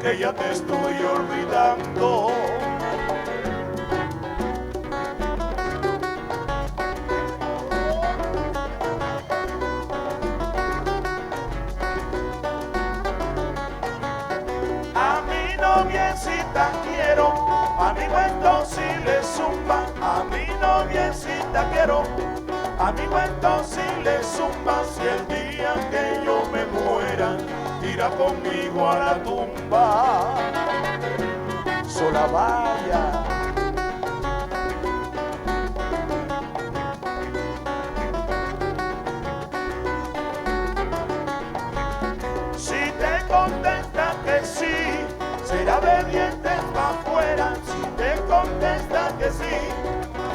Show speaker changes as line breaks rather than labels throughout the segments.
Que ya te estoy olvidando. A mi noviecita quiero, a mi cuento si le zumba. A mi noviecita quiero, a mi cuento si le zumba. Si el día que yo me muera irá conmigo a la tumba. Sola vaya. Si te contesta que sí, será de dientes pa' afuera. Si te contesta que sí,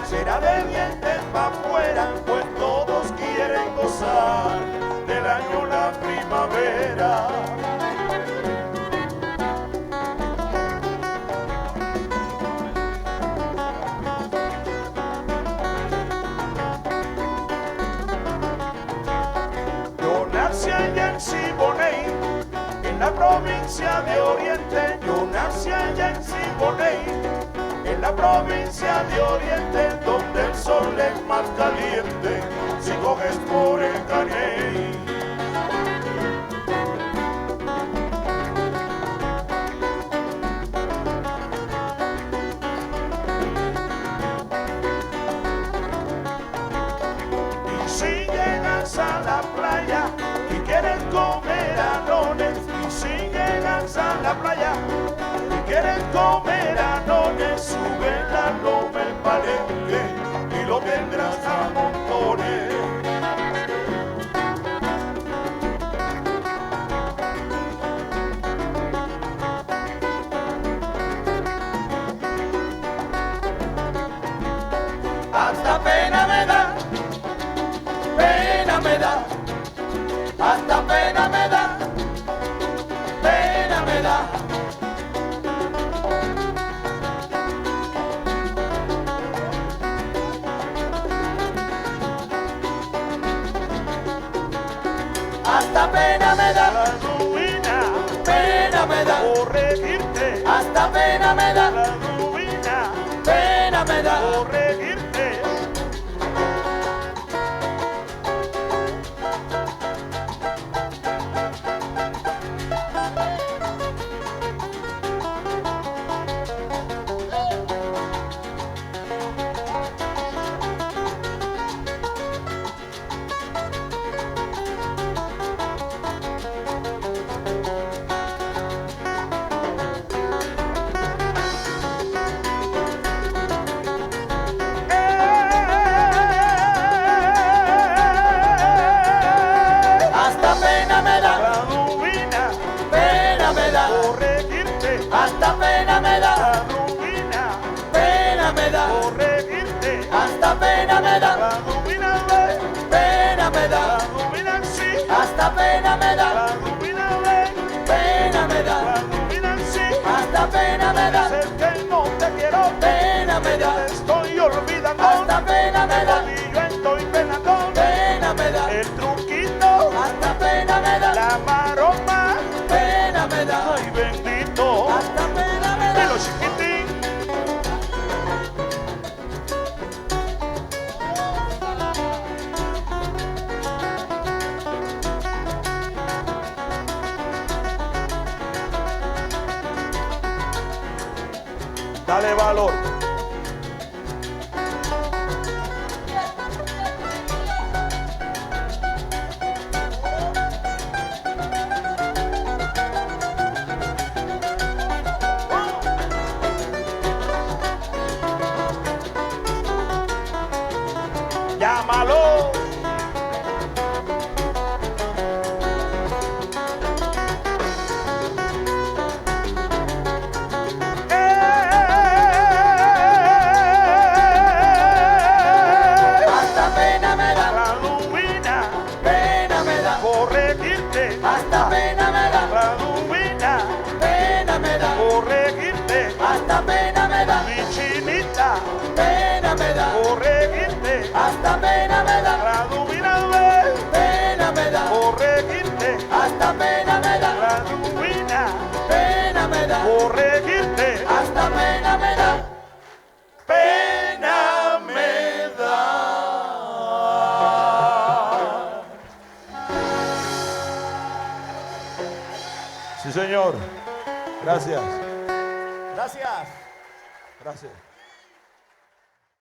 será de dientes pa' afuera. Pues todos quieren gozar del año la primavera. Yo nací allá en Siboney, en la provincia de Oriente. Yo nací allá en Siboney, en la provincia de Oriente, donde el sol es más caliente si coges por el Caney. Y si llegas a la playa y quieres comer anones, y si llegas a la playa y quieres comer anones, sube la loma el Palenque y lo tendrás a montones. Hasta pena me da, hasta pena me da, pena me da. Hasta pena me da, la ruina, pena me da, corregirte. Hasta pena me da, la ruina, pena me da, corregirte. Hasta pena me da, la ruina, pena me da, corregirte. Hasta pena me da, la ruina, pena me da, la ruina sí. Hasta pena me da, la ruina, pena me da, la ruina sí. Hasta pena me da, ser que no te quiero, pena me da, te estoy olvidando. Hasta pena me da, y yo estoy penando, pena me da, el truquito. Hasta pena me da, la maroma, pena me da, ay bendito. Hasta pena me da, pero chiquitín. Dale valor. Llámalo.
Hasta pena me da,
Radumina,
pena me da,
corregirte.
hasta pena me da,
Radumina,
pena me da,
corregirte.
hasta pena me da,
Mi chinita,
pena me da,
corregirte.
hasta pena me da,
Radumina,
pena me da,
corregirte.
hasta pena me da,
Radumina,
pena me da,
corregirte.
hasta pena me da.
Pena me da. Sí, señor. Gracias.
Gracias.
Gracias.